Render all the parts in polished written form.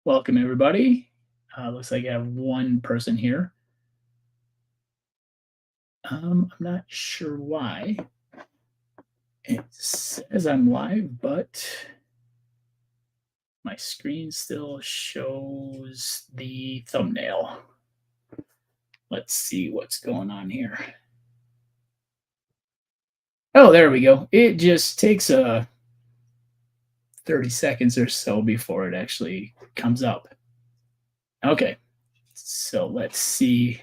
Welcome, everybody. Looks like I have one person here. I'm not sure why it says I'm live, but my screen still shows the thumbnail. Let's see what's going on here. Oh, there we go. It just takes 30 seconds or so before it actually comes up. Okay, so let's see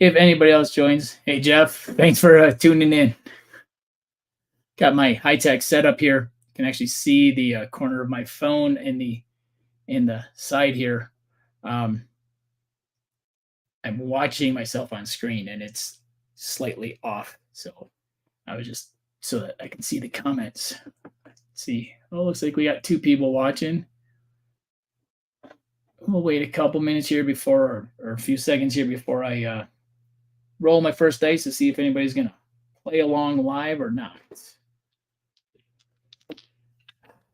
if anybody else joins. Hey, Jeff, thanks for tuning in. Got my high-tech setup here. You can actually see the corner of my phone in the side here. I'm watching myself on screen and it's slightly off. So I was just so that I can see the comments. Let's see. Oh, looks like we got two people watching. We'll wait a couple minutes here before, or a few seconds here before I roll my first dice to see if anybody's gonna play along live or not.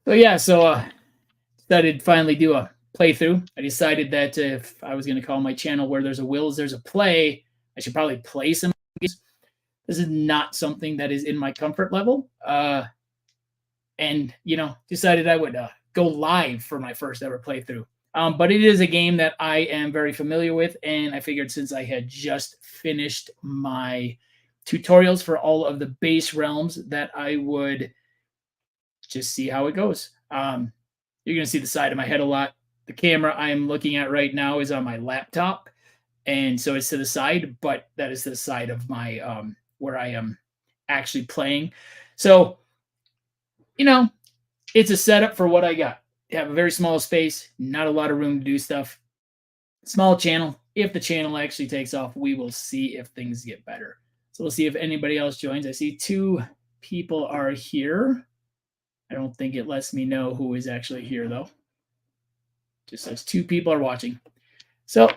So yeah, decided to finally do a playthrough. I decided that if I was going to call my channel "Where There's a Wills, There's a Play," I should probably play some games. This is not something that is in my comfort level, and decided I would go live for my first ever playthrough. But it is a game that I am very familiar with, and I figured since I had just finished my tutorials for all of the base realms that I would just see how it goes. You're going to see the side of my head a lot. The camera I'm looking at right now is on my laptop, and so it's to the side, but that is to the side of my where I am actually playing. So, it's a setup for what I got. You have a very small space, not a lot of room to do stuff. Small channel. If the channel actually takes off, we will see if things get better. So we'll see if anybody else joins. I see two people are here. I don't think it lets me know who is actually here, though. Just says two people are watching. So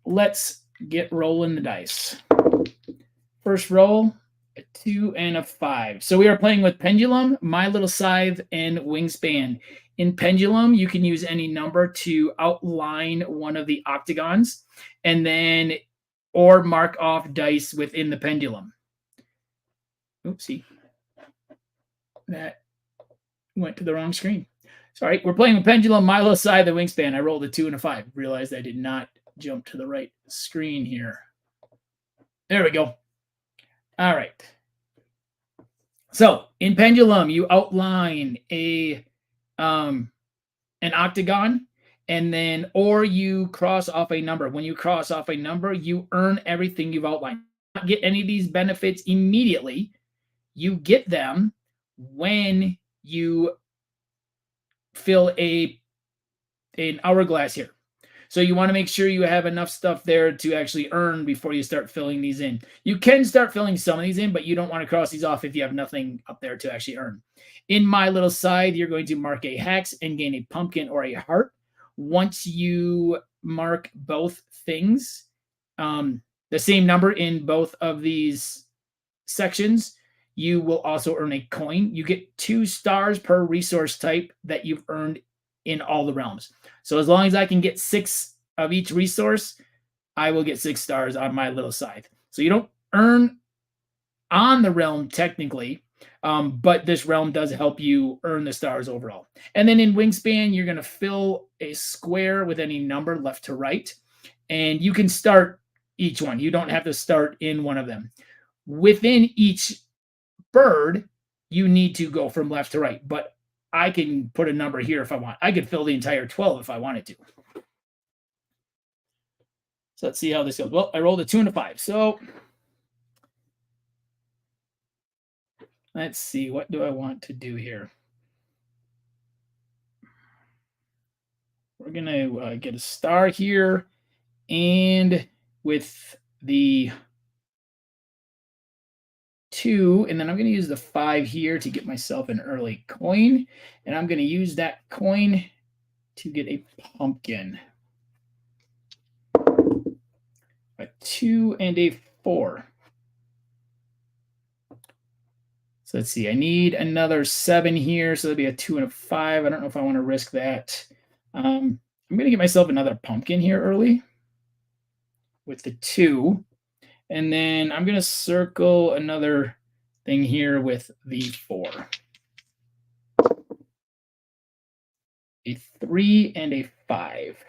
let's get rolling the dice. First roll, a 2 and a 5. So we are playing with Pendulum, My Little Scythe, and Wingspan. In Pendulum, you can use any number to outline one of the octagons, and then or mark off dice within the pendulum. Oopsie. That went to the wrong screen. Sorry, we're playing with Pendulum, My Little Scythe, the Wingspan. I rolled a 2 and a 5. Realized I did not jump to the right screen here. There we go. All right. So in Pendulum, you outline an octagon, and then or you cross off a number. When you cross off a number, you earn everything you've outlined. You don't get any of these benefits immediately. You get them when you fill an hourglass here. So you want to make sure you have enough stuff there to actually earn before you start filling these in. You can start filling some of these in, but you don't want to cross these off if you have nothing up there to actually earn. In My Little Scythe, you're going to mark a hex and gain a pumpkin or a heart. Once you mark both things, the same number in both of these sections, you will also earn a coin. You get 2 stars per resource type that you've earned in all the realms. So as long as I can get 6 of each resource, I will get 6 stars on My Little Scythe. So you don't earn on the realm technically, but this realm does help you earn the stars overall. And then in Wingspan, you're going to fill a square with any number left to right, and you can start each one. You don't have to start in one of them. Within each bird, you need to go from left to right, but I can put a number here if I want. I could fill the entire 12 if I wanted to. So let's see how this goes. Well, I rolled a 2 and a 5. So let's see. What do I want to do here? We're going to get a star here. And with the 2, and then I'm going to use the 5 here to get myself an early coin, and I'm going to use that coin to get a pumpkin. A 2 and a 4. So let's see. I need another 7 here, so that'll be a 2 and a 5. I don't know if I want to risk that. I'm going to get myself another pumpkin here early with the 2. And then I'm going to circle another thing here with the 4. A 3 and a 5.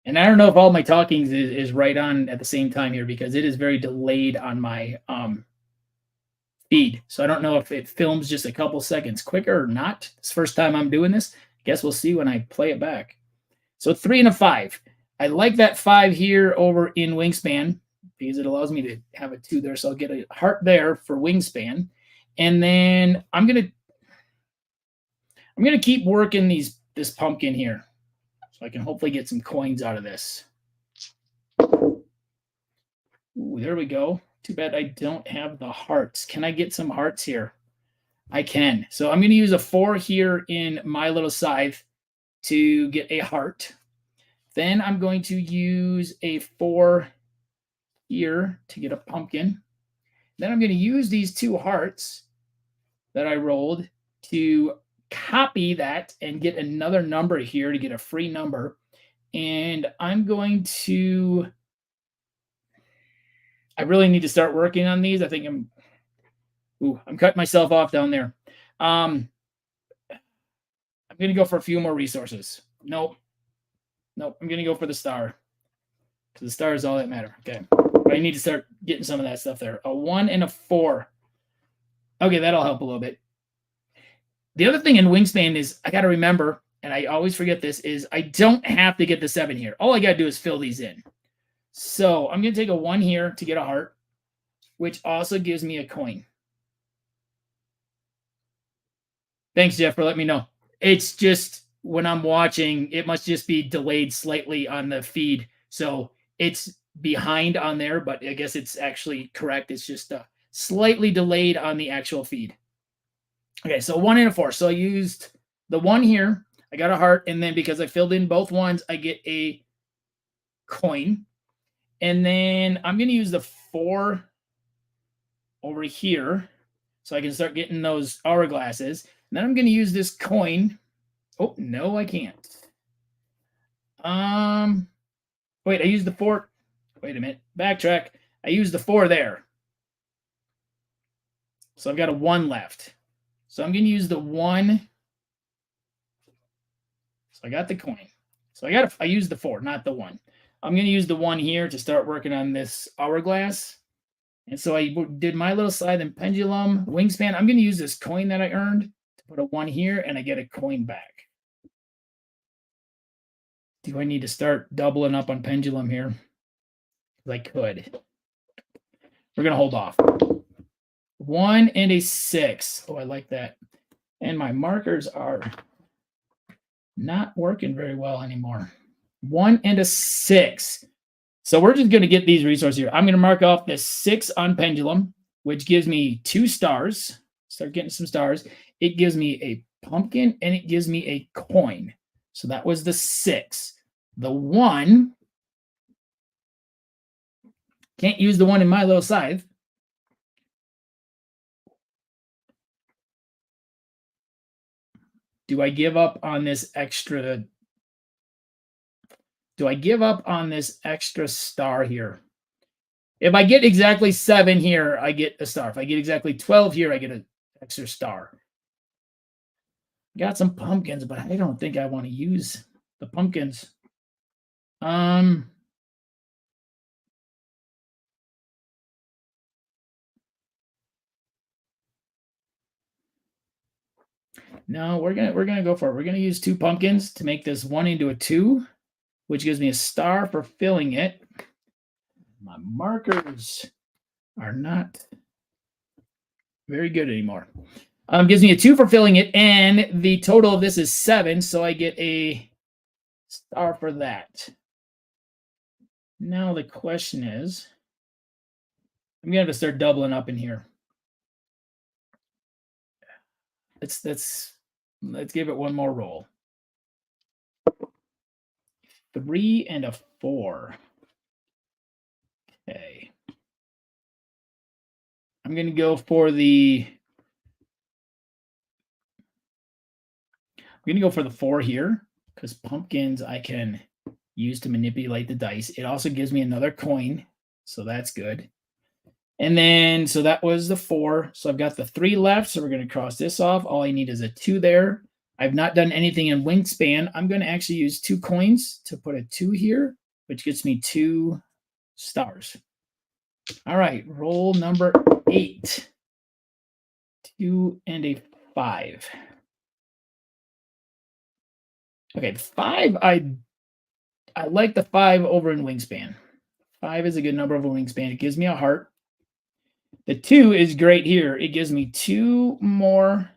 And I don't know if all my talking is right on at the same time here because it is very delayed on my feed. So I don't know if it films just a couple seconds quicker or not. It's the first time I'm doing this. Guess we'll see when I play it back. So 3 and a 5. I like that 5 here over in Wingspan because it allows me to have a 2 there. So I'll get a heart there for Wingspan. And then I'm gonna keep working this pumpkin here. So I can hopefully get some coins out of this. Ooh, there we go. Too bad I don't have the hearts. Can I get some hearts here? I can. So I'm going to use a 4 here in my little scythe to get a heart. Then I'm going to use a 4 here to get a pumpkin. Then I'm going to use these 2 hearts that I rolled to copy that and get another number here to get a free number. And I'm going to, I really need to start working on these. I think I'm cutting myself off down there. I'm going to go for a few more resources. Nope. I'm going to go for the star. So the star is all that matter. Okay. But I need to start getting some of that stuff there. A 1 and a 4. Okay, that'll help a little bit. The other thing in Wingspan is I got to remember, and I always forget this, is I don't have to get the 7 here. All I got to do is fill these in. So I'm going to take a 1 here to get a heart, which also gives me a coin. Thanks, Jeff, for letting me know. It's just when I'm watching, it must just be delayed slightly on the feed. So it's behind on there, but I guess it's actually correct. It's just slightly delayed on the actual feed. Okay, so 1 and a 4. So I used the 1 here. I got a heart, and then because I filled in both ones, I get a coin. And then I'm going to use the 4 over here so I can start getting those hourglasses. And then I'm going to use this coin. Oh, no, I can't. Wait, I used the 4. Wait a minute. Backtrack. I used the 4 there. So I've got a 1 left. So I'm going to use the 1. So I got the coin. So I used the 4, not the 1. I'm going to use the 1 here to start working on this hourglass. And so I did my little scythe and pendulum, wingspan. I'm going to use this coin that I earned to put a 1 here, and I get a coin back. Do I need to start doubling up on pendulum here? I could. We're going to hold off. 1 and a 6. Oh, I like that. And my markers are not working very well anymore. 1 and a 6. So we're just going to get these resources here. I'm going to mark off this 6 on pendulum, which gives me 2 stars. Start getting some stars. It gives me a pumpkin and it gives me a coin. So that was the 6. The 1, can't use the 1 in my little scythe. Do I give up on this extra? Do I give up on this extra star here? If I get exactly 7 here, I get a star. If I get exactly 12 here, I get an extra star. Got some pumpkins, but I don't think I want to use the pumpkins. No, we're gonna go for it. We're gonna use 2 pumpkins to make this 1 into a 2, which gives me a star for filling it. My markers are not very good anymore. Gives me a 2 for filling it, and the total of this is 7, so I get a star for that. Now the question is, I'm gonna have to start doubling up in here. Let's give it one more roll. 3 and a 4. Okay. I'm gonna go for the going to go for the 4 here because pumpkins I can use to manipulate the dice. It also gives me another coin, so that's good. And then, so that was the 4. So I've got the 3 left, so we're going to cross this off. All I need is a 2 there. I've not done anything in Wingspan. I'm going to actually use 2 coins to put a 2 here, which gets me 2 stars. All right, roll number 8. 2 and a 5. Okay, 5, I like the 5 over in Wingspan. 5 is a good number over Wingspan. It gives me a heart. The 2 is great here. It gives me 2 more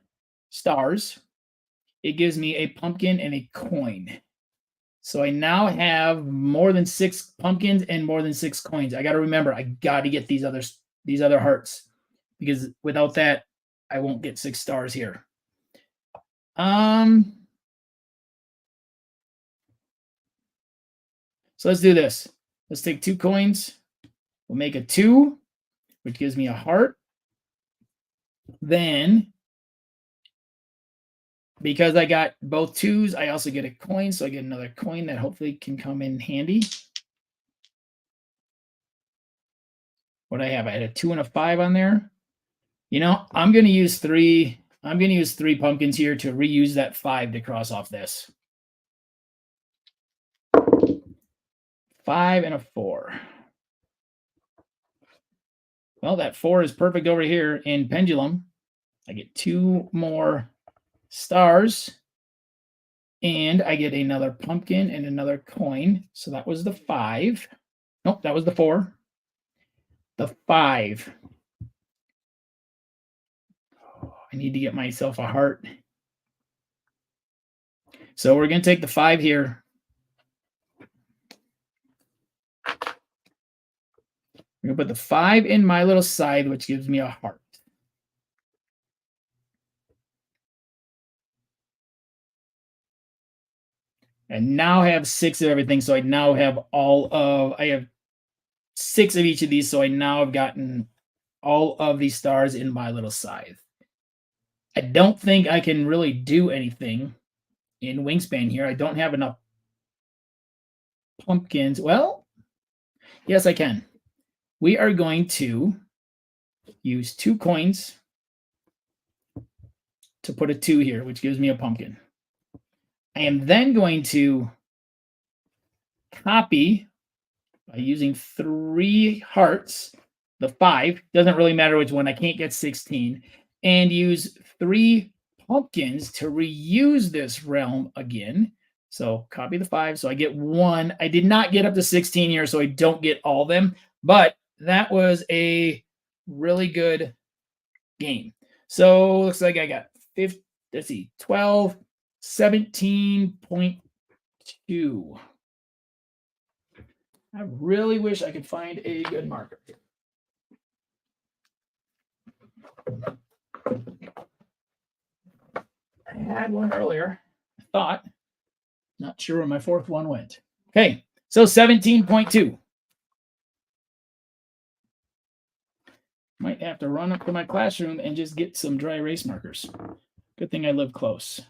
stars. It gives me a pumpkin and a coin. So I now have more than 6 pumpkins and more than 6 coins. I got to remember, I got to get these other hearts, because without that, I won't get 6 stars here. So let's do this. Let's take 2 coins. We'll make a 2, which gives me a heart. Then, because I got both 2s, I also get a coin. So I get another coin that hopefully can come in handy. What I have? I had a 2 and a 5 on there. You know, I'm going to use 3. I'm going to use 3 pumpkins here to reuse that 5 to cross off this. 5 and a 4. Well, that 4 is perfect over here in Pendulum. I get 2 more stars, and I get another pumpkin and another coin. So that was the 5. Nope, that was the 4. The 5. Oh, I need to get myself a heart. So we're going to take the 5 here. We're going to put the 5 in my little Scythe, which gives me a heart. And now I have 6 of everything. So I now have I have 6 of each of these. So I now have gotten all of these stars in my little Scythe. I don't think I can really do anything in Wingspan here. I don't have enough pumpkins. Well, yes, I can. We are going to use 2 coins to put a 2 here, which gives me a pumpkin. I am then going to copy by using 3 hearts, the 5, doesn't really matter which one, I can't get 16, and use 3 pumpkins to reuse this realm again. So copy the 5, so I get 1. I did not get up to 16 here, so I don't get all of them, but that was a really good game. So looks like I got 50, let's see, 12, 17.2. I really wish I could find a good marker. I had one earlier, I thought. Not sure where my 4th one went. Okay, so 17.2. Might have to run up to my classroom and just get some dry erase markers. Good thing I live close.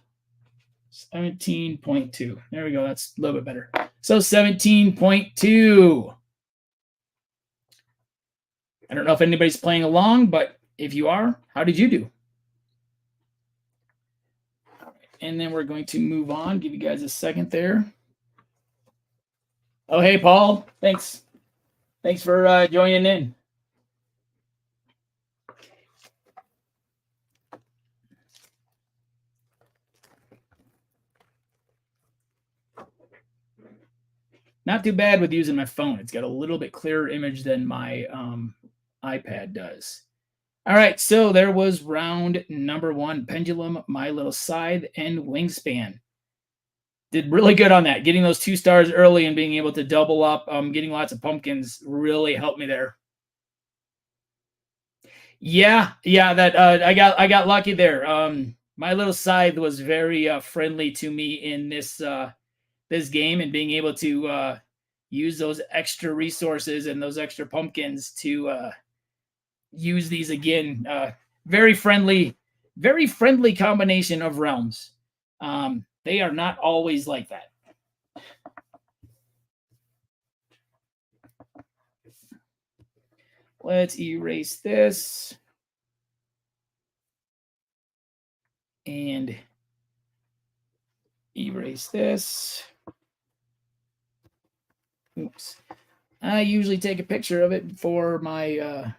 17.2. There we go. That's a little bit better. So 17.2. I don't know if anybody's playing along, but if you are, how did you do? All right, and then we're going to move on. Give you guys a second there. Oh, hey, Paul. Thanks. Thanks for joining in. Not too bad with using my phone. It's got a little bit clearer image than my iPad does. All right, so there was round number 1, Pendulum, My Little Scythe, and Wingspan. Did really good on that. Getting those 2 stars early and being able to double up, getting lots of pumpkins really helped me there. Yeah, that I got lucky there. My Little Scythe was very friendly to me in this this game, and being able to use those extra resources and those extra pumpkins to use these again. Very friendly combination of realms. They are not always like that. Let's erase this. And erase this. Oops. I usually take a picture of it for my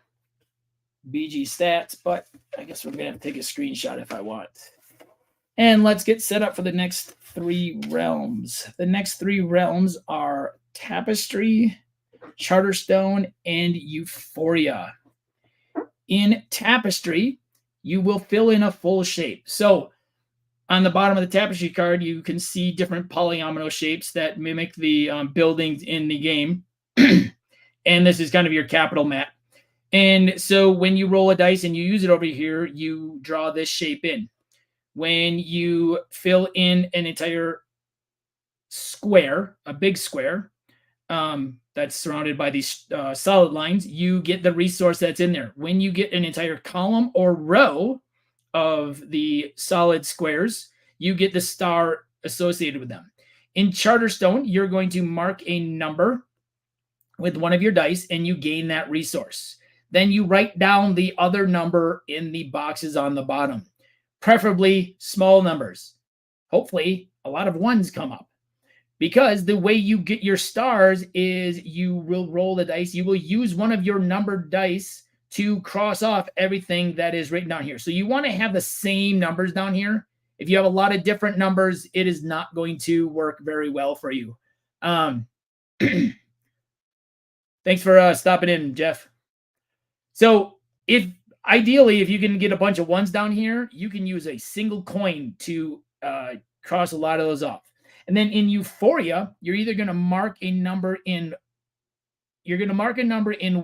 BG stats, but I guess we're going to have to take a screenshot if I want. And let's get set up for the next 3 realms. The next 3 realms are Tapestry, Charterstone, and Euphoria. In Tapestry, you will fill in a full shape. So on the bottom of the Tapestry card, you can see different polyomino shapes that mimic the buildings in the game. And this is kind of your capital map. And so when you roll a dice and you use it over here, you draw this shape in. When you fill in an entire square, a big square, that's surrounded by these solid lines, you get the resource that's in there. When you get an entire column or row of the solid squares, you get the star associated with them. In Charterstone, you're going to mark a number with one of your dice and you gain that resource. Then you write down the other number in the boxes on the bottom, preferably small numbers. Hopefully, a lot of ones come up. Because the way you get your stars is you will roll the dice. You will use one of your numbered dice to cross off everything that is written down here. So you want to have the same numbers down here. If you have a lot of different numbers, it is not going to work very well for you. Thanks for stopping in, Jeff. So ideally, if you can get a bunch of ones down here, you can use a single coin to cross a lot of those off. And then in Euphoria, you're either going to mark a number in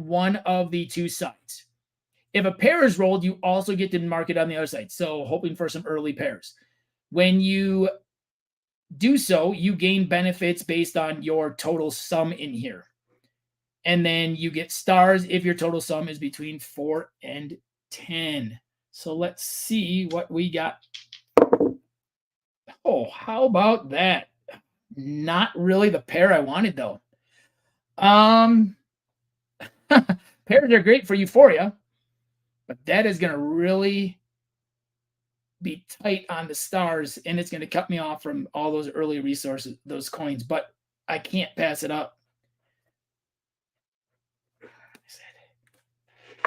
one of the 2 sides. If a pair is rolled, you also get to mark it on the other side. So hoping for some early pairs. When you do so, you gain benefits based on your total sum in here. And then you get stars if your total sum is between 4 and 10. So let's see what we got. Oh, how about that? Not really the pair I wanted, though. Pairs are great for Euphoria, but that is going to really be tight on the stars, and it's going to cut me off from all those early resources, those coins, but I can't pass it up.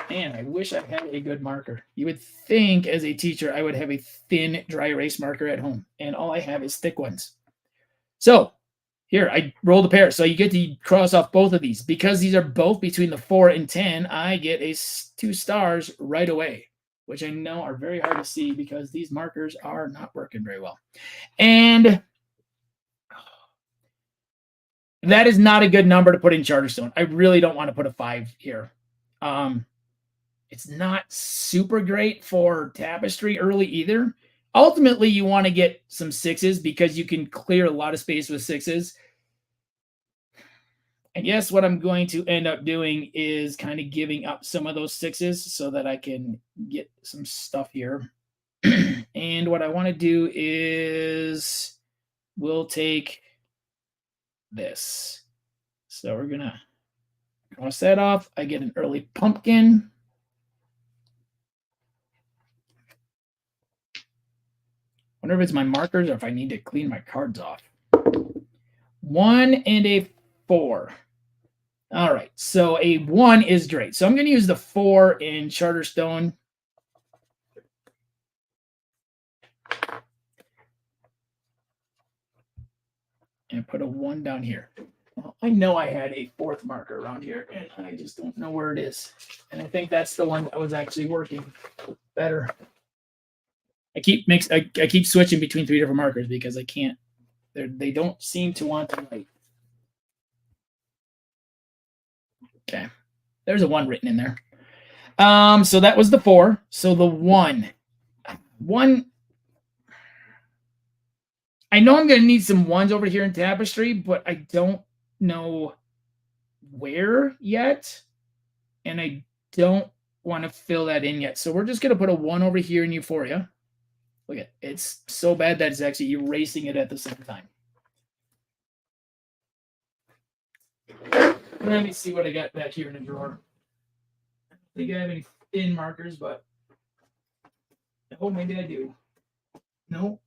Man, I wish I had a good marker. You would think as a teacher I would have a thin dry erase marker at home, and all I have is thick ones. So here, I rolled a pair. So you get to cross off both of these. Because these are both between the 4 and 10, I get 2 stars right away, which I know are very hard to see because these markers are not working very well. And that is not a good number to put in Charterstone. I really don't want to put a 5 here. It's not super great for Tapestry early either. Ultimately, you want to get some 6s because you can clear a lot of space with 6s. I guess what I'm going to end up doing is kind of giving up some of those 6s so that I can get some stuff here. And what I want to do is we'll take this. So we're going to cross that off. I get an early pumpkin. I wonder if it's my markers or if I need to clean my cards off. 1 and a 4. All right, so a 1 is great. So I'm going to use the 4 in Charterstone. And put a 1 down here. Well, I know I had a 4th marker around here, and I just don't know where it is. And I think that's the one that was actually working better. I keep switching between 3 different markers because I can't. They don't seem to want to write. Okay, there's a 1 written in there. So that was the 4. So the 1. I know I'm going to need some 1s over here in Tapestry, but I don't know where yet, and I don't want to fill that in yet. So we're just going to put a 1 over here in Euphoria. Look at it's so bad that it's actually erasing it at the same time. Let me see what I got back here in the drawer. I don't think I have any thin markers, but oh, maybe I do. No.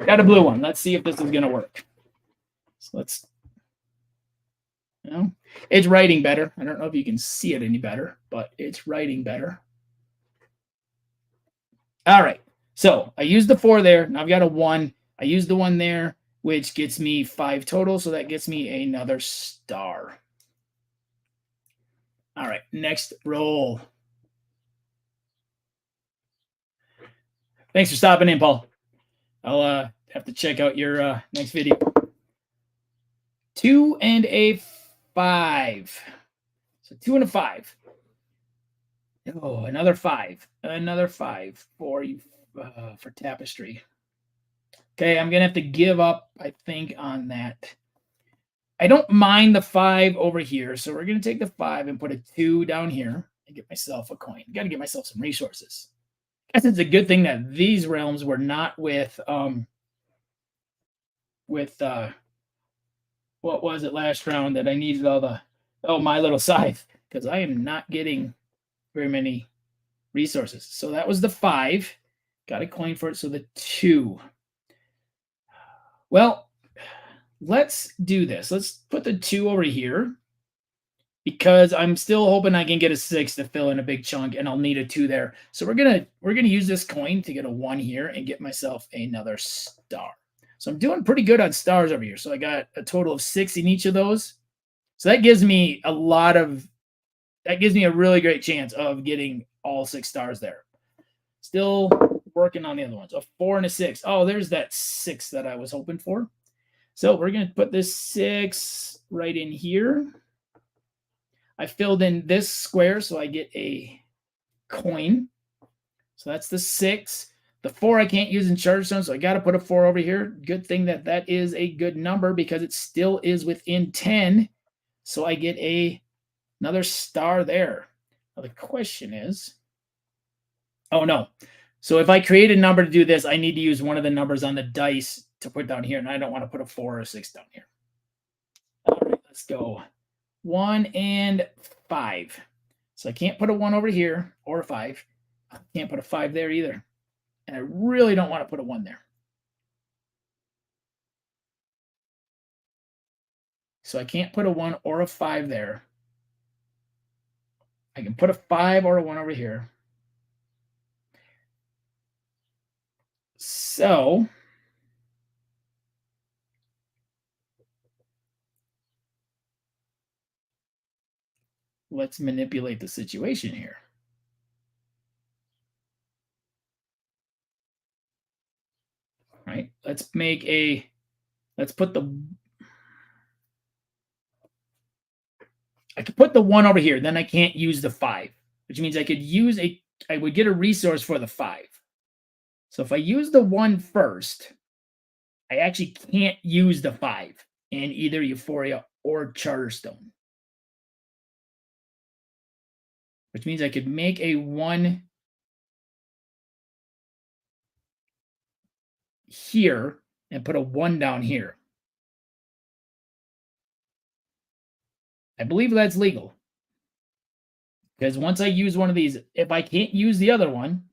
Got a blue one. Let's see if this is going to work. So let's, you know, it's writing better. I don't know if you can see it any better, but it's writing better. All right. So I used the 4 there. Now I've got a 1. I used the 1 there, which gets me 5 total. So that gets me another star. All right. Next roll. Thanks for stopping in, Paul. I'll have to check out your next video. 2 and a 5. So 2 and a 5. Oh, another 5. Another 5 for you for Tapestry. Okay, I'm gonna have to give up, I think, on that. I don't mind the 5 over here, so we're gonna take the 5 and put a 2 down here and get myself a coin. Got to get myself some resources. I guess it's a good thing that these realms were not with what was it last round that I needed all the my little scythe, because I am not getting very many resources. So that was the 5. Got a coin for it. So the 2. Well, let's do this. Let's put the 2 over here, because I'm still hoping I can get a 6 to fill in a big chunk, and I'll need a 2 there. So we're gonna use this coin to get a 1 here and get myself another star. So I'm doing pretty good on stars over here. So I got a total of 6 in each of those. So that gives me a really great chance of getting all 6 stars there. Still working on the other ones. A 4 and a 6. Oh, there's that 6 that I was hoping for. So we're going to put this 6 right in here. I filled in this square, so I get a coin. So that's the 6. The 4 I can't use in Charterstone, so I got to put a 4 over here. Good thing that that is a good number, because it still is within 10. So I get another star there. Now the question is, oh no. So if I create a number to do this, I need to use one of the numbers on the dice to put down here, and I don't want to put a 4 or a 6 down here. All right, let's go. 1 and 5. So I can't put a 1 over here or a 5. I can't put a 5 there either. And I really don't want to put a 1 there. So I can't put a 1 or a 5 there. I can put a 5 or a 1 over here. So let's manipulate the situation here. Right? Let's put the, I could put the 1 over here, then I can't use the 5, which means I would get a resource for the 5. So if I use the 1 first, I actually can't use the 5 in either Euphoria or Charterstone, which means I could make a 1 here and put a 1 down here. I believe that's legal, because once I use one of these, if I can't use the other one,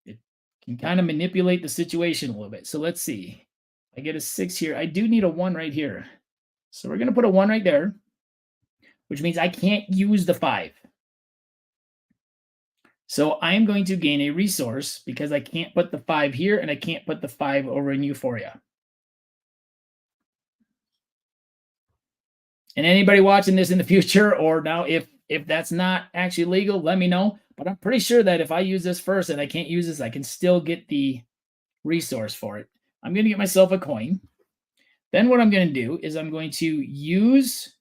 it can kind of manipulate the situation a little bit. So let's see. I get a 6 here. I do need a 1 right here. So we're going to put a 1 right there, which means I can't use the 5. So I'm going to gain a resource, because I can't put the 5 here, and I can't put the 5 over in Euphoria. And anybody watching this in the future, or now, if that's not actually legal, let me know. But I'm pretty sure that if I use this first and I can't use this, I can still get the resource for it. I'm going to get myself a coin. Then what I'm going to do is I'm going to use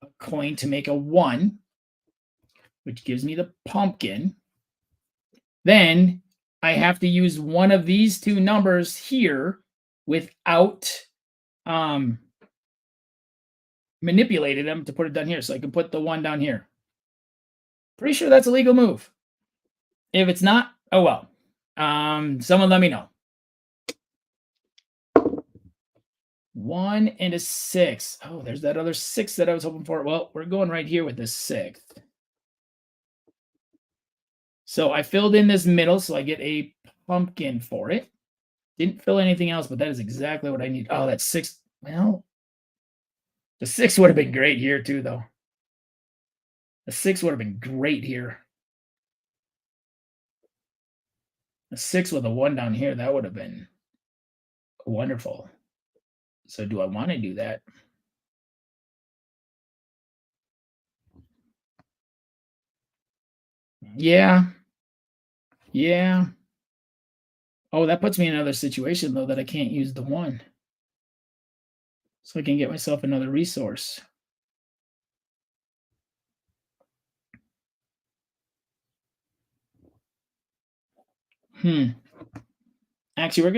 a coin to make a 1, which gives me the pumpkin. Then I have to use one of these two numbers here without manipulating them to put it down here. So I can put the 1 down here. Pretty sure that's a legal move. If it's not, oh well. Someone let me know. 1 and a 6. Oh, there's that other 6 that I was hoping for. Well, we're going right here with this 6th. So I filled in this middle, so I get a pumpkin for it. Didn't fill anything else, but that is exactly what I need. Oh, that 6. Well, the 6 would have been great here too, though. The 6 would have been great here. A 6 with a 1 down here, that would have been wonderful. So do I want to do that? Yeah. Yeah. Oh, that puts me in another situation, though, that I can't use the 1. So I can get myself another resource. Actually, we're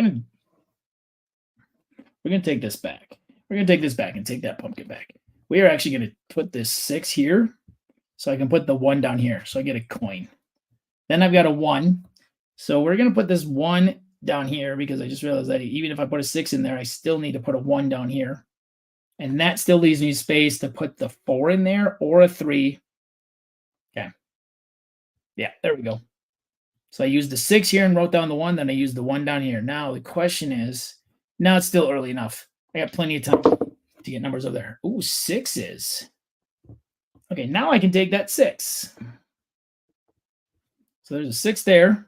gonna take this back. We're gonna take this back and take that pumpkin back. We are actually gonna put this 6 here, so I can put the 1 down here. So I get a coin. Then I've got a 1. So we're gonna put this 1 down here because I just realized that even if I put a 6 in there, I still need to put a 1 down here. And that still leaves me space to put the 4 in there or a 3. Okay. Yeah, there we go. So I used the 6 here and wrote down the 1, then I used the 1 down here. Now the question is, now it's still early enough. I got plenty of time to get numbers over there. Ooh, 6s. Okay, now I can take that 6. So there's a 6 there.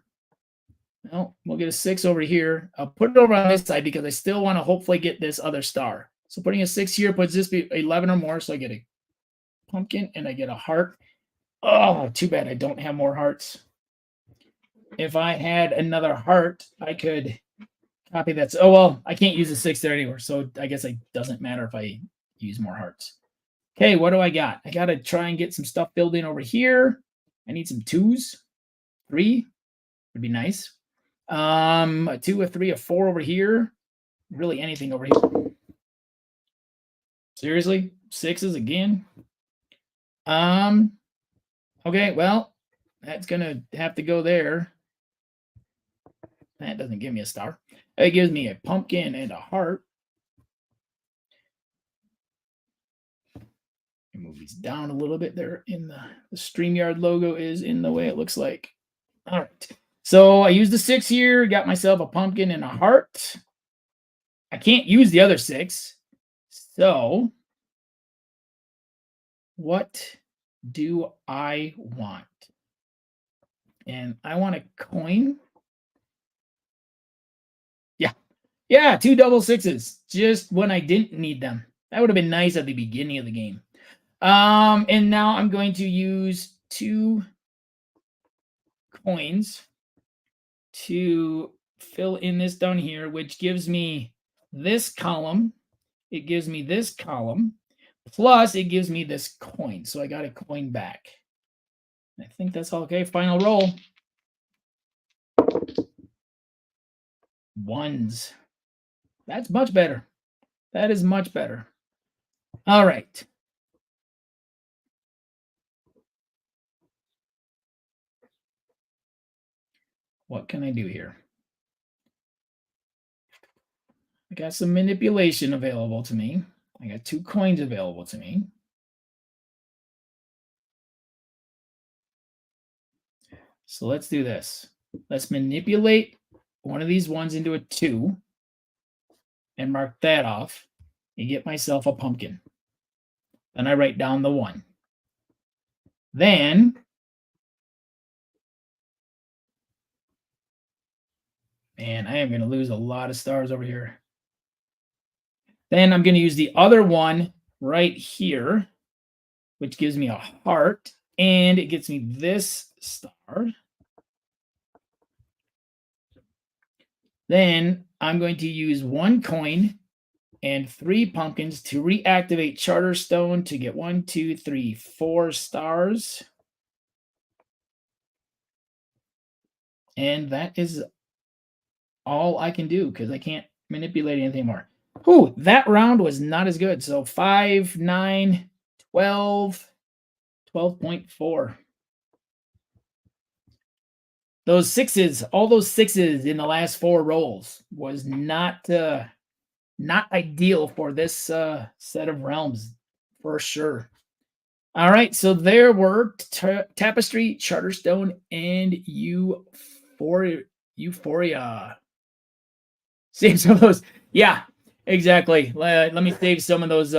Well, we'll get a 6 over here. I'll put it over on this side because I still want to hopefully get this other star. So putting a 6 here puts this be 11 or more. So I get a pumpkin and I get a heart. Oh, too bad I don't have more hearts. If I had another heart, I could copy that. Oh, well, I can't use a 6 there anywhere. So I guess it doesn't matter if I use more hearts. Okay, what do I got? I got to try and get some stuff building over here. I need some 2s. 3 would be nice. A 2, a 3, a 4 over here. Really anything over here. Seriously? 6s again? Okay, well, that's gonna have to go there. That doesn't give me a star. It gives me a pumpkin and a heart. Move these down a little bit there in the StreamYard logo is in the way it looks like. All right. So I used the 6 here, got myself a pumpkin and a heart. I can't use the other 6. So what do I want? And I want a coin. Yeah. Yeah, 2 double 6s. Just when I didn't need them. That would have been nice at the beginning of the game. And now I'm going to use 2 coins to fill in this down here, which gives me this column. It gives me this column, plus it gives me this coin. So I got a coin back. I think that's all okay. Final roll. 1s. That's much better. That is much better. All right. What can I do here? I got some manipulation available to me. I got 2 coins available to me. So let's do this. Let's manipulate one of these 1s into a 2 and mark that off and get myself a pumpkin. Then I write down the 1. Then, man, I am going to lose a lot of stars over here. Then I'm going to use the other 1 right here, which gives me a heart, and it gets me this star. Then I'm going to use 1 coin and 3 pumpkins to reactivate Charterstone to get 1, 2, 3, 4 stars. And that is all I can do because I can't manipulate anything more. Whew, that round was not as good. So 5, 9, 12, 12.4. Those sixes, all those sixes in the last four rolls was not ideal for this set of realms for sure. All right, so there were Tapestry, Charterstone, and Euphoria. Euphoria. Save some of those. Yeah, exactly. Let me save some of those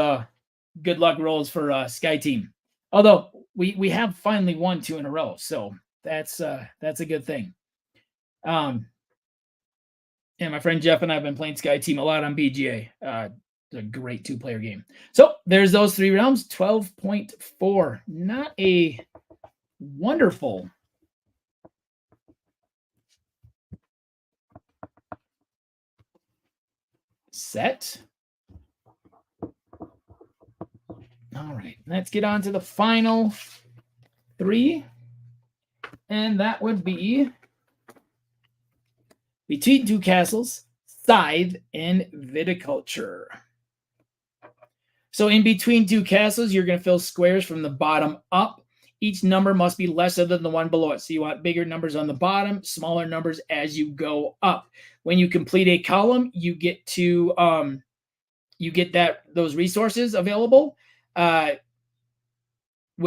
good luck rolls for Sky Team. Although we have finally won two in a row, so that's a good thing. And my friend Jeff and I have been playing Sky Team a lot on BGA. It's a great two-player game. So there's those three realms. 12.4. Not a wonderful set. All right, let's get on to the final three. And that would be Between Two Castles, Scythe, and Viticulture. So in Between Two Castles, you're going to fill squares from the bottom up. Each number must be lesser than the one below it. So you want bigger numbers on the bottom, smaller numbers as you go up. When you complete a column, you get to those resources available. When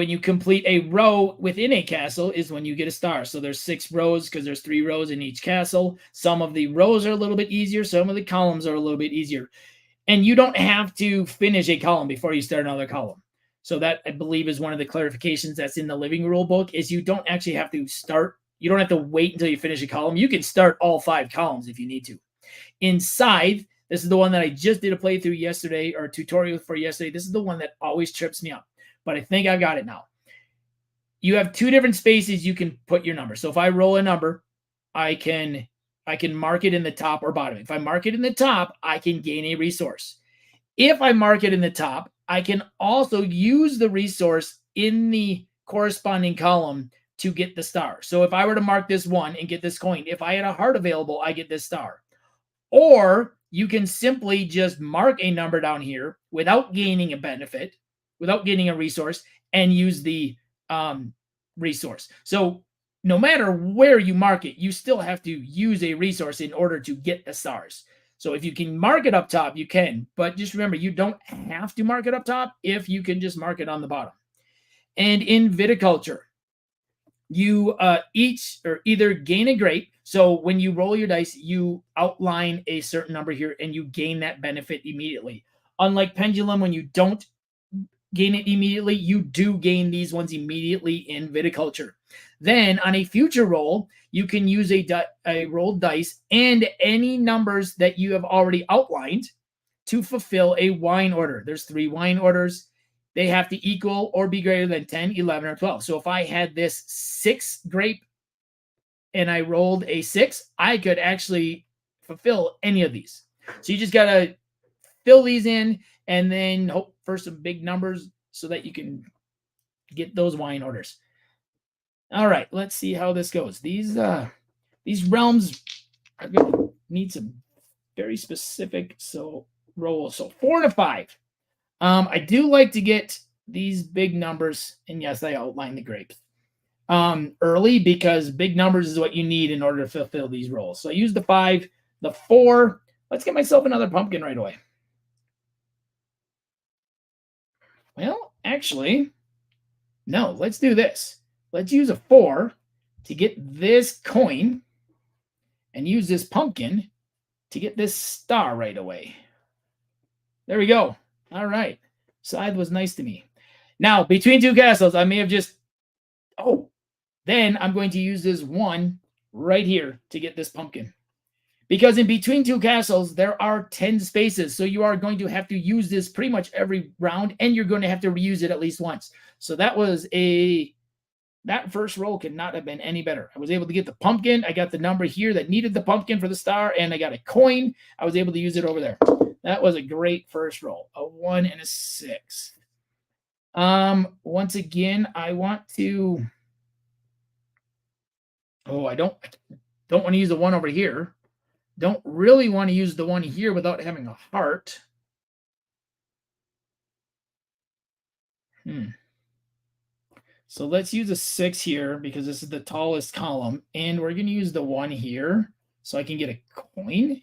you complete a row within a castle is when you get a star. So there's 6 rows because there's 3 rows in each castle. Some of the rows are a little bit easier. Some of the columns are a little bit easier. And you don't have to finish a column before you start another column. So that, I believe, is one of the clarifications that's in the living rule book, is you don't actually have to start. You don't have to wait until you finish a column. You can start all 5 columns if you need to. In Scythe, this is the one that I just did a playthrough yesterday, or a tutorial for yesterday. This is the one that always trips me up, but I think I've got it now. You have 2 different spaces you can put your number. So if I roll a number, I can mark it in the top or bottom. If I mark it in the top, I can gain a resource. If I mark it in the top, I can also use the resource in the corresponding column to get the star. So if I were to mark this 1 and get this coin, if I had a heart available, I get this star. Or you can simply just mark a number down here without gaining a benefit, without getting a resource, and use the resource. So no matter where you mark it, you still have to use a resource in order to get the stars. So if you can mark it up top, you can. But just remember, you don't have to mark it up top if you can just mark it on the bottom. And in Viticulture, you either gain a grape. So when you roll your dice, you outline a certain number here and you gain that benefit immediately. Unlike Pendulum, when you don't gain it immediately, you do gain these ones immediately in Viticulture. Then on a future roll, you can use a rolled dice and any numbers that you have already outlined to fulfill a wine order. There's 3 wine orders. They have to equal or be greater than 10, 11, or 12. So if I had this 6 grape and I rolled a 6, I could actually fulfill any of these. So you just got to fill these in and then hope for some big numbers so that you can get those wine orders. All right, let's see how this goes. These realms are going to need some very specific rolls. So 4 to 5. I do like to get these big numbers, and yes, I outline the grapes early because big numbers is what you need in order to fulfill these rolls. So I use the 5, the 4. Let's get myself another pumpkin right away. Well, actually, no, let's do this. Let's use a 4 to get this coin and use this pumpkin to get this star right away. There we go. All right. Scythe was nice to me. Now, Between Two Castles, I may have just... Oh, then I'm going to use this 1 right here to get this pumpkin. Because in Between Two Castles, there are 10 spaces. So you are going to have to use this pretty much every round, and you're going to have to reuse it at least once. So that was that first roll could not have been any better. I was able to get the pumpkin. I got the number here that needed the pumpkin for the star, and I got a coin. I was able to use it over there. That was a great first roll. A 1 and a 6. Once again, I want to... Oh, I don't Don't want to use the one over here. Don't really want to use the one here without having a heart. So let's use a 6 here because this is the tallest column. And we're going to use the 1 here so I can get a coin.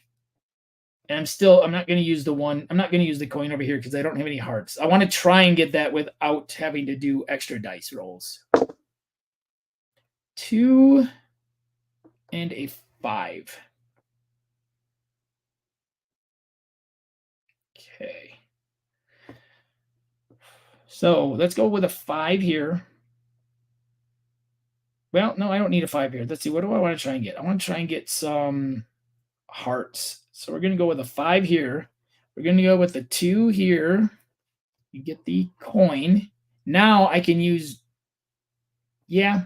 And I'm not going to use the one. I'm not going to use the coin over here because I don't have any hearts. I want to try and get that without having to do extra dice rolls. 2 and a 5. Okay. So let's go with a 5 here. Well, no, I don't need a 5 here. Let's see. What do I want to try and get? I want to try and get some hearts. So we're going to go with a 5 here. We're going to go with the 2 here. You get the coin. Now I can use, yeah,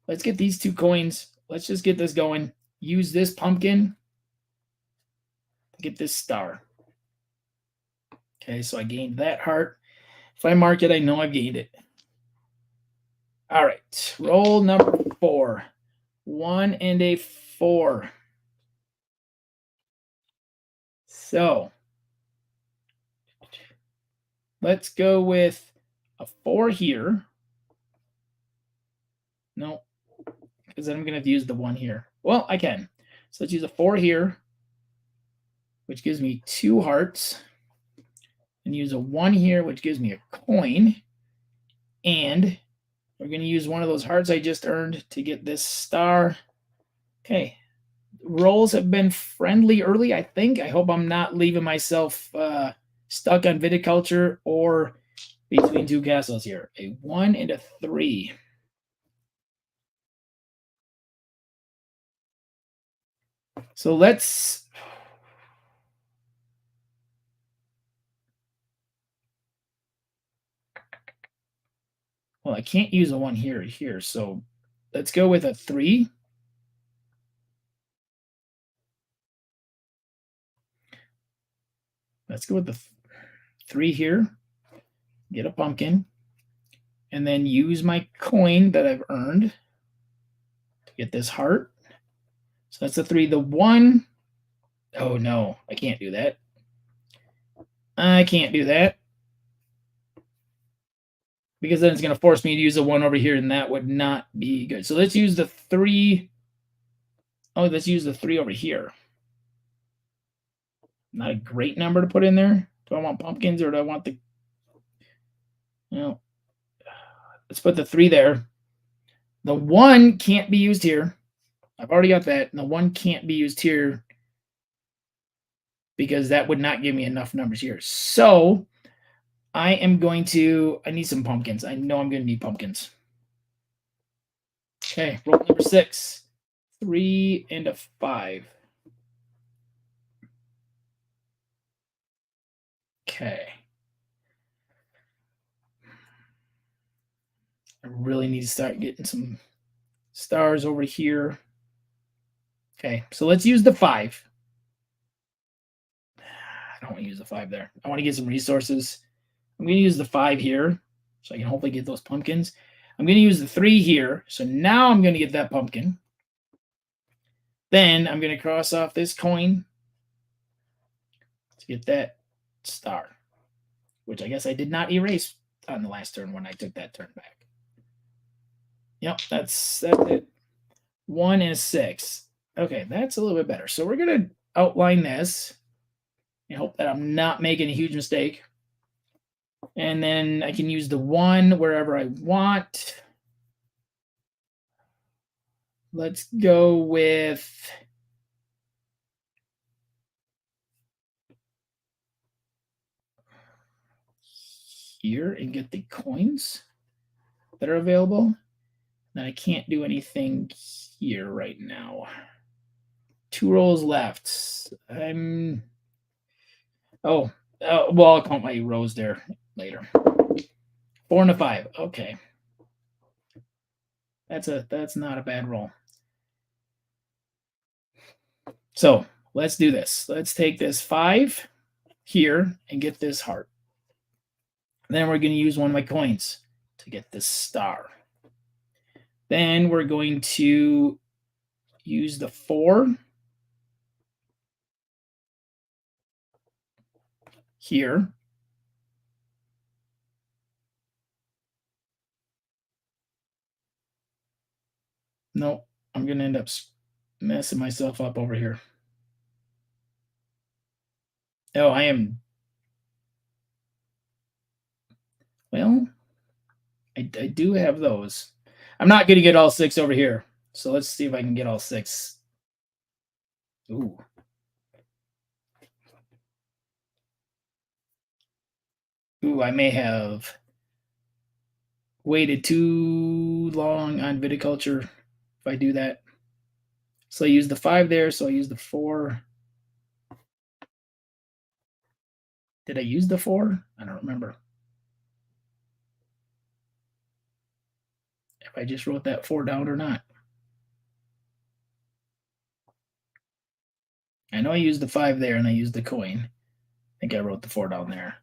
let's get these 2 coins. Let's just get this going. Use this pumpkin to get this star. Okay, so I gained that heart. If I mark it, I know I've gained it. All right, roll number 4. 1 and a 4. So let's go with a 4 here. No, because then I'm going to have to use the 1 here. Well, I can. So let's use a 4 here, which gives me 2 hearts. And use a 1 here, which gives me a coin. And we're going to use one of those hearts I just earned to get this star. Okay. Rolls have been friendly early, I think. I hope I'm not leaving myself stuck on Viticulture or between 2 castles here. A 1 and a 3. So let's... Well, I can't use a 1 here. So let's go with a 3. Let's go with the 3 here. Get a pumpkin. And then use my coin that I've earned to get this heart. So that's the 3. The 1. Oh, no. I can't do that. I can't do that. Because then it's going to force me to use a 1 over here, and that would not be good. So let's use the 3. Oh, let's use the 3 over here. Not a great number to put in there. Do I want pumpkins or do I want the... No. Let's put the 3 there. The 1 can't be used here. I've already got that. And the 1 can't be used here because that would not give me enough numbers here. So I need some pumpkins. I know I'm going to need pumpkins. Okay, roll number 6. 3 and a 5. Okay. I really need to start getting some stars over here. Okay, so let's use the 5. I don't want to use the 5 there. I want to get some resources. I'm going to use the 5 here so I can hopefully get those pumpkins. I'm going to use the 3 here. So now I'm going to get that pumpkin. Then I'm going to cross off this coin to get that star, which I guess I did not erase on the last turn when I took that turn back. Yep, that's it. 1 and a 6. Okay, that's a little bit better. So we're going to outline this and hope that I'm not making a huge mistake. And then I can use the 1 wherever I want. Let's go with here and get the coins that are available. And I can't do anything here right now. 2 rolls left. Well, I'll count my rows there later. 4 and a 5. Okay. That's not a bad roll. So let's do this. Let's take this 5 here and get this heart. Then we're going to use one of my coins to get this star. Then we're going to use the 4 here. Nope, I'm going to end up messing myself up over here. Oh, I am. Well, I do have those. I'm not going to get all 6 over here. So let's see if I can get all 6. Ooh. Ooh, I may have waited too long on Viticulture if I do that. So I use the 5 there, so I use the 4. Did I use the 4? I don't remember. If I just wrote that 4 down or not. I know I used the 5 there and I used the coin. I think I wrote the 4 down there.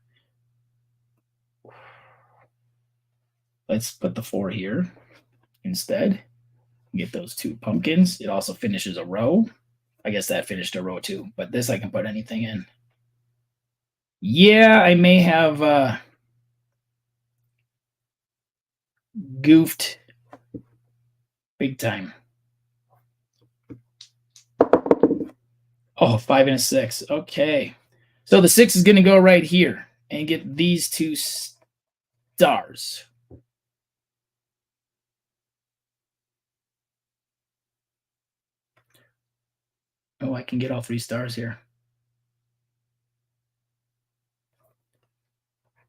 Let's put the 4 here instead. Get those 2 pumpkins. It also finishes a row. I guess that finished a row too, but this I can put anything in. Yeah, I may have goofed big time. Oh, 5 and a 6. Okay. So the 6 is going to go right here and get these 2 stars. Oh, I can get all 3 stars here.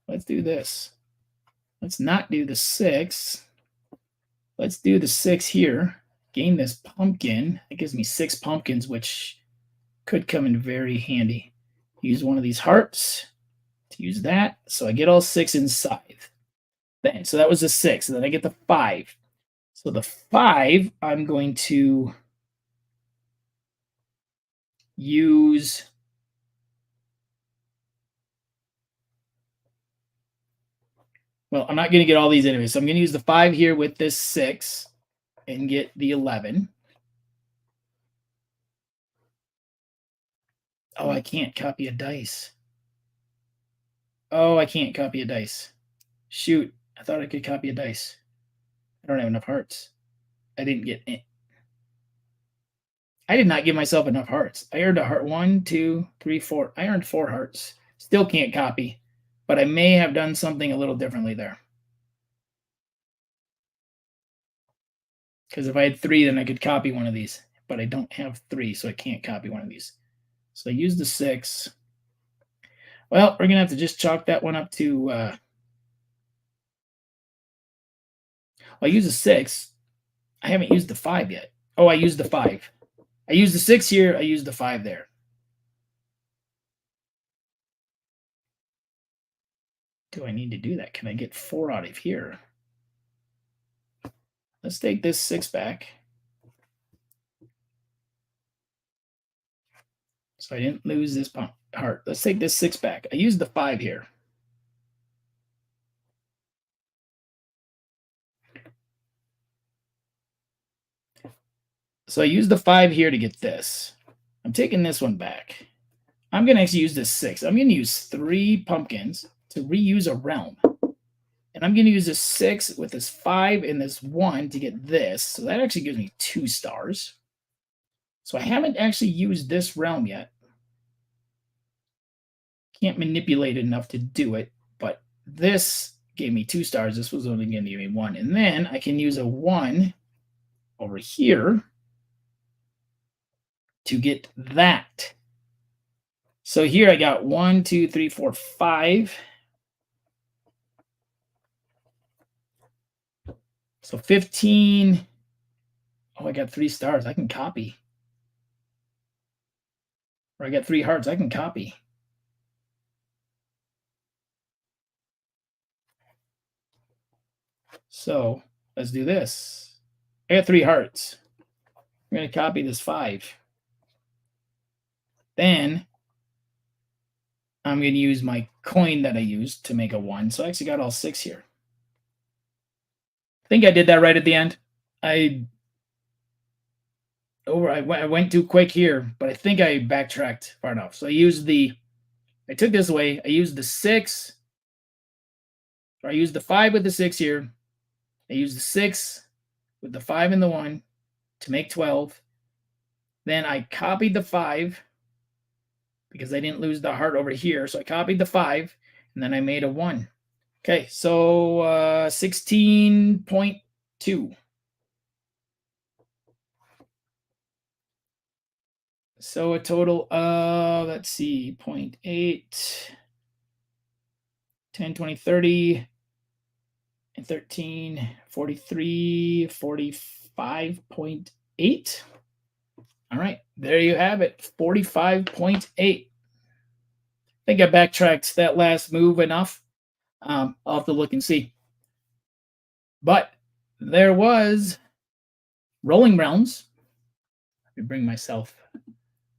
Let's do this. Let's not do the 6. Let's do the 6 here. Gain this pumpkin. It gives me 6 pumpkins, which could come in very handy. Use one of these hearts to use that. So I get all 6 in Scythe. Then, so that was the 6. And then I get the 5. So the 5, I'm going to use well, I'm not going to get all these anyway. So I'm going to use the 5 here with this 6 and get the 11. Oh, I can't copy a dice. Oh, I can't copy a dice. Shoot, I thought I could copy a dice. I don't have enough hearts. I didn't get it. I did not give myself enough hearts. I earned a heart. 1, 2, 3, 4. I earned 4 hearts. Still can't copy, but I may have done something a little differently there. Because if I had 3, then I could copy one of these. But I don't have 3, so I can't copy one of these. So I use the 6. Well, we're going to have to just chalk that one up to... I use the 6. I haven't used the 5 yet. Oh, I used the 5. I used the 6 here. I used the 5 there. Do I need to do that? Can I get 4 out of here? Let's take this 6 back. So I didn't lose this heart. Let's take this 6 back. I used the 5 here. So I used the 5 here to get this. I'm taking this one back. I'm going to actually use this 6. I'm going to use 3 pumpkins to reuse a realm. And I'm going to use this 6 with this 5 and this 1 to get this. So that actually gives me 2 stars. So I haven't actually used this realm yet. Can't manipulate it enough to do it. But this gave me 2 stars. This was only going to give me 1. And then I can use a 1 over here to get that. So here I got 1, 2, 3, 4, 5. So 15. Oh, I got 3 stars. I can copy. Or I got 3 hearts. I can copy. So let's do this. I got 3 hearts. I'm going to copy this 5. Then I'm going to use my coin that I used to make a 1. So I actually got all 6 here. I think I did that right at the end. I went too quick here, but I think I backtracked far enough. So I took this away. I used the six, or I used the five with the six here. I used the six with the five and the one to make 12. Then I copied the five because I didn't lose the heart over here. So I copied the five and then I made a one. Okay, so 16.2. So a total of, let's see, 0.8, 10, 20, 30, and 13, 43, 45.8. All right, there you have it, 45.8. I think I backtracked that last move enough. I'll have to look and see. But there was Rolling Realms. Let me bring myself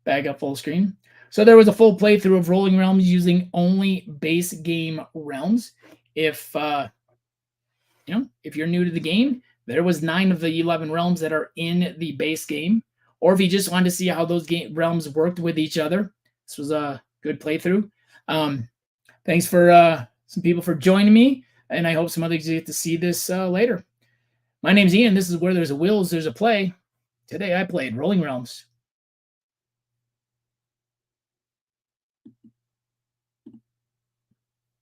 back up full screen. So there was a full playthrough of Rolling Realms using only base game realms. If if you're new to the game, there was 9 of the 11 realms that are in the base game. Or if you just wanted to see how those realms worked with each other, this was a good playthrough. Thanks for some people for joining me, and I hope some others get to see this later. My name's Ian. This is Where There's a Wills, There's a Play. Today I played Rolling Realms.